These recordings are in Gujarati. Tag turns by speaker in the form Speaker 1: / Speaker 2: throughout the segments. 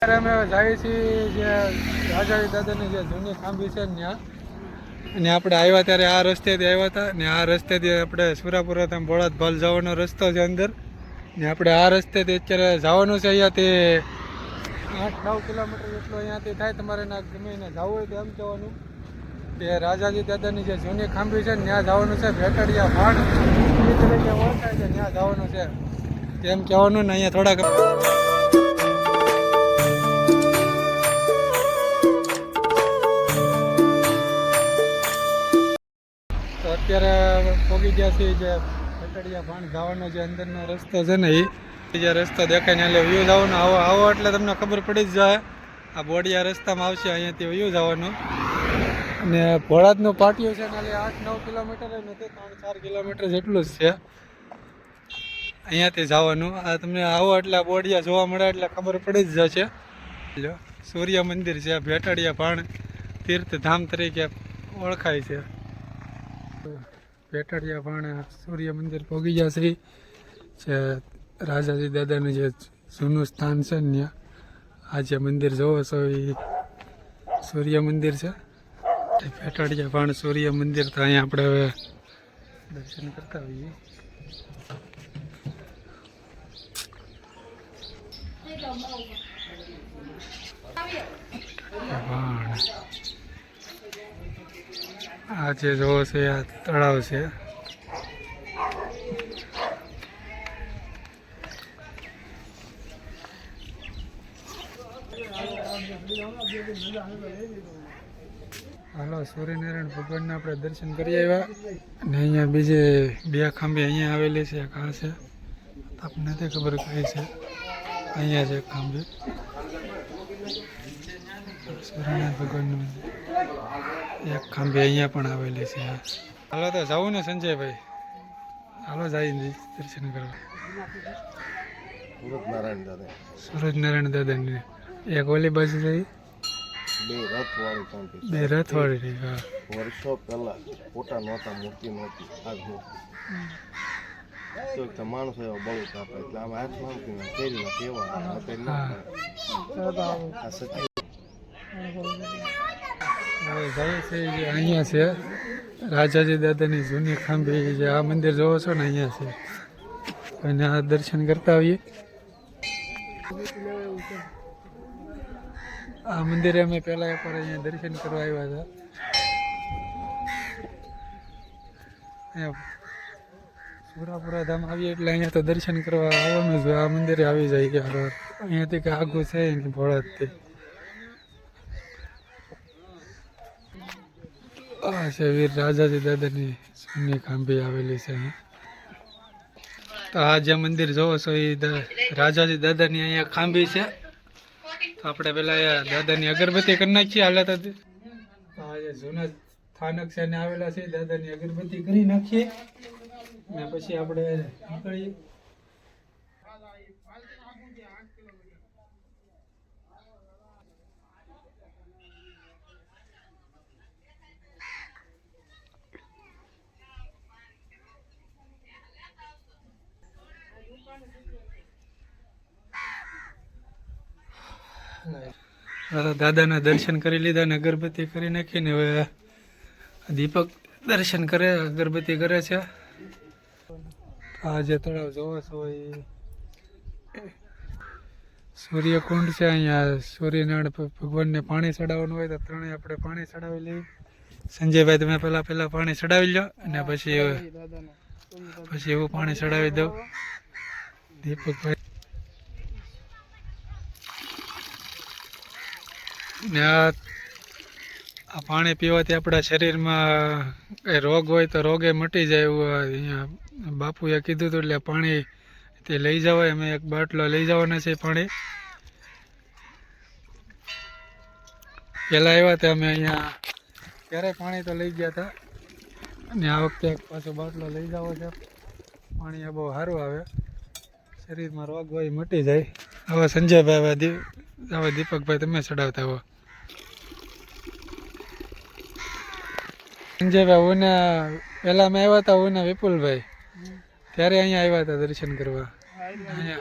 Speaker 1: અમે જઈએ છીએ જે રાજાજી દાદાની જે જૂની ખાંભી છે ત્યાં, અને આપણે આવ્યા ત્યારે આ રસ્તેથી આવ્યા હતા ને આ રસ્તેથી આપણે સુરાપુરા ત્યાં બોળાદ ભાલ જવાનો રસ્તો છે અંદર ને આપણે આ રસ્તેથી અત્યારે જવાનું છે. અહીંયાથી 8-9 કિલોમીટર જેટલું અહીંયાથી થાય. તમારે ના ગમે એને જવું હોય તો એમ કહેવાનું કે રાજાજી દાદાની જે જૂની ખાંભી છે ને ત્યાં જવાનું છે. ભેટડિયા ભાણ એ તરીકે ઓળખાય છે, ત્યાં જવાનું છે એમ કહેવાનું ને અહીંયા થોડાક અત્યારે પહોંચી ગયા છીએ જે ભેટડિયા ભાણ જવાનો જે અંદરનો રસ્તો છે ને એ જે રસ્તો દેખાય ને એટલે વ્યૂ જવાનો આવો એટલે તમને ખબર પડી જ જાય. આ બોડિયા રસ્તામાં આવશે, અહીંયાથી વ્યૂ જવાનું. અને ભોળાદનું પાટિયું છે ને એટલે 8-9 કિલોમીટર નથી, 3-4 કિલોમીટર જેટલું જ છે અહીંયાથી જવાનું. આ તમને આવો એટલે આ બોડિયા જોવા મળે એટલે ખબર પડી જ જશે. સૂર્ય મંદિર છે, ભેટડિયા ભાણ તીર્થધામ તરીકે ઓળખાય છે. ભેટડિયા ભાણ સૂર્ય મંદિર પહોંચી જશે. જે રાજાજી દાદાનું જે જૂનું સ્થાન છે ને ત્યાં આ જે મંદિર જોવો છો એ સૂર્ય મંદિર છે. ભેટડિયા ભાણ સૂર્ય મંદિર તો અહીંયા આપણે હવે દર્શન કરતા હોઈએ. આ જે જોવો છે આ તળાવ છે. હાલો, સૂર્યનારાયણ ભગવાનના આપણે દર્શન કરી આવ્યા અને અહીંયા બીજે 2 ખાંભી અહીંયા આવેલી છે. એક આ છે, આપણને નથી ખબર કઈ છે. અહીંયા છે ખાંભી સૂર્યનારાયણ ભગવાનનું. એક ખાંભી અહીંયા પણ આવેલી છે. હાલો તો જવું ને સંજયભાઈ, હાલો જઈને દર્શન કરવા. સૂરજનારાયણ દાદાની એક ઓલી બાજુ જઈ, 2 રથવાળી. હા,
Speaker 2: વર્ષો પહેલા ફોટા નહોતા, મૂર્તિ નહોતી, આજ મૂર્તિ તો માણસ એવો બળું આપે એટલે આમ હાથમાં કેરી કેવા
Speaker 1: જાય છે. જે અહીંયા છે રાજાજી દાદાની જૂની ખાંભી, જે આ મંદિર જોવો છો ને અહીંયા છે, અને આ દર્શન કરતા આવીએ. આ મંદિરે અમે પહેલા એકવાર અહીંયા દર્શન કરવા આવ્યા હતા. અહીંયા સુરાપુરા ધામ આવીએ એટલે અહીંયા તો દર્શન કરવા આવવાનું જ. આ મંદિરે આવી જાય કે અહીંયાથી કે આગું છે ને ભોળાદથી. આ છે વીર રાજાજી દાદાની જૂની ખાંભી આવેલી છે અહીંયા. તો આ જે મંદિર જોવો છો એ રાજાજી દાદાની અહીંયા ખાંભી છે. તો આપણે પેલા દાદાની અગરબત્તી કરી નાખીએ. હાલે તો આ જે જૂના સ્થાનક છે ને આવેલા છે, દાદાની અગરબત્તી કરી નાખીએ ને પછી આપણે નીકળીએ. દાદાના દર્શન કરી લીધા ને અગરબત્તી કરી નાખીને હવે દીપક દર્શન કરે, અગરબત્તી કરે છે. આ જે તળાવ જોવો છો એ સૂર્યકુંડ છે. અહીંયા સૂર્યનારાયણ ભગવાનને પાણી ચડાવવાનું હોય તો ત્રણેય આપણે પાણી ચડાવી લઈએ. સંજયભાઈ તમે પહેલા પાણી ચડાવી લો અને પછી એવું પાણી ચડાવી દઉં. દીપકભાઈ ને આ પાણી પીવાથી આપણા શરીરમાં કંઈ રોગ હોય તો રોગે મટી જાય એવું અહીંયા બાપુએ કીધું હતું. એટલે પાણી તે લઈ જવાય. અમે એક બાટલો લઈ જવાના છે પાણી. પહેલાં આવ્યા હતા અમે અહીંયા ત્યારે પાણી તો લઈ ગયા હતા અને આ વખતે પાછો બાટલો લઈ જવો છે. પાણી બહુ સારું આવે, શરીરમાં રોગ હોય મટી જાય. હવે સંજયભાઈ હવે દીપકભાઈ તમે ચડાવતા હો. સંજયભાઈ હું ને પહેલાં અમે આવ્યા હતા, હું ને વિપુલભાઈ, ત્યારે અહીંયા આવ્યા હતા દર્શન કરવા. અહીંયા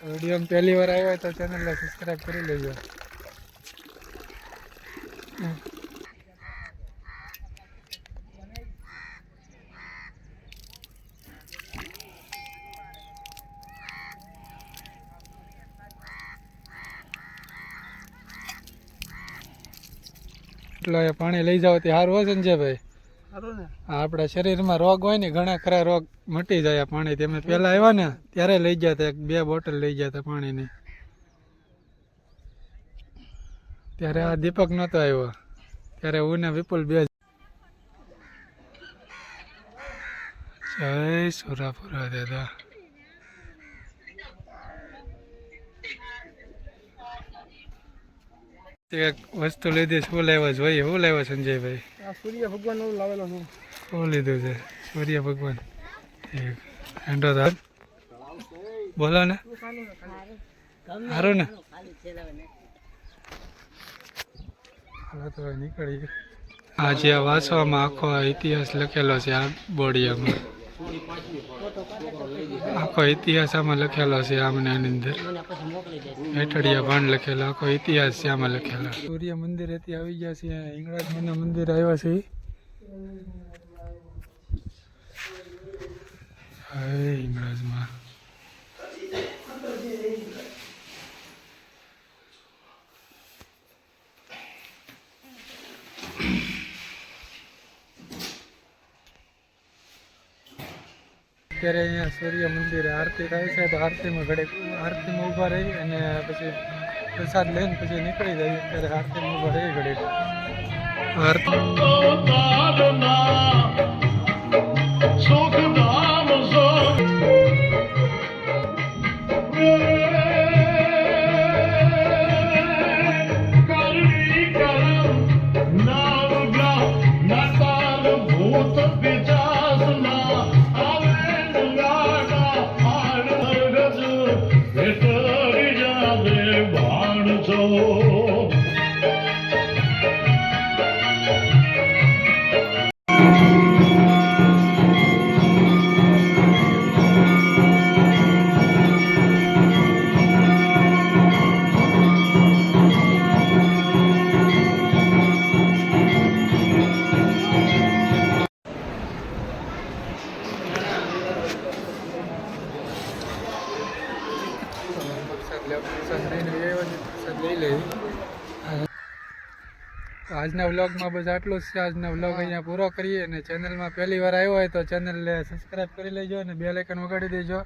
Speaker 1: વિડીયોમાં પહેલી વાર આવ્યા હોય તો ચેનલને સબસ્ક્રાઈબ કરી લેજો. એટલે એ પાણી લઈ જાવ તે સારું હોય સંજયભાઈ.
Speaker 2: સારું ને?
Speaker 1: આપણા શરીરમાં રોગ હોય ને ઘણા ખરા રોગ મટી જાય આ પાણી. તમે પહેલા આવ્યા ને ત્યારે લઈ ગયા હતા, 2 બોટલ લઈ ગયા હતા પાણીની. ત્યારે આ દીપક નહોતો આવ્યો, ત્યારે હું ને વિપુલ 2. જય સુરાપુરા દાદા. એક વસ્તુ લીધી, શું લાવ્યા જોઈએ? શું લાવ્યા સંજયભાઈ?
Speaker 2: આ સૂર્ય ભગવાનનો લાવેલો છું.
Speaker 1: શું લીધું છે? સૂર્ય ભગવાન. ઠીક. હેંડો તો બોલો ને. સારું ને? હાલો તો નીકળીએ. આ જે વાંચવામાં આખો ઇતિહાસ લખેલો છે આ બોડિયામાં, આખો ઇતિહાસ આમાં લખેલો છે. આમને આની અંદર હેઠળિયા ભાંડ લખેલો, આખો ઇતિહાસ છે આમાં લખેલો. સૂર્ય મંદિર એથી આવી ગયા છે. હિંગળાજમાના મંદિર આવ્યા છે. હે હિંગળાજમાં. અત્યારે અહીંયા સૂર્ય મંદિરે આરતી થાય છે, તો આરતીમાં ઘડીક આરતીમાં ઊભા રહી અને પછી પ્રસાદ લઈને પછી નીકળી જાય. અત્યારે આરતીમાં ઊભા રહી ઘડીક. આજના વ્લોગમાં બસ આટલું જ છે. આજના વ્લોગ અહીંયા પૂરો કરીએ. અને ચેનલમાં પહેલી વાર આવ્યો હોય તો ચેનલને સબસ્ક્રાઈબ કરી લેજો અને બેલ આઇકન વગાડી દેજો.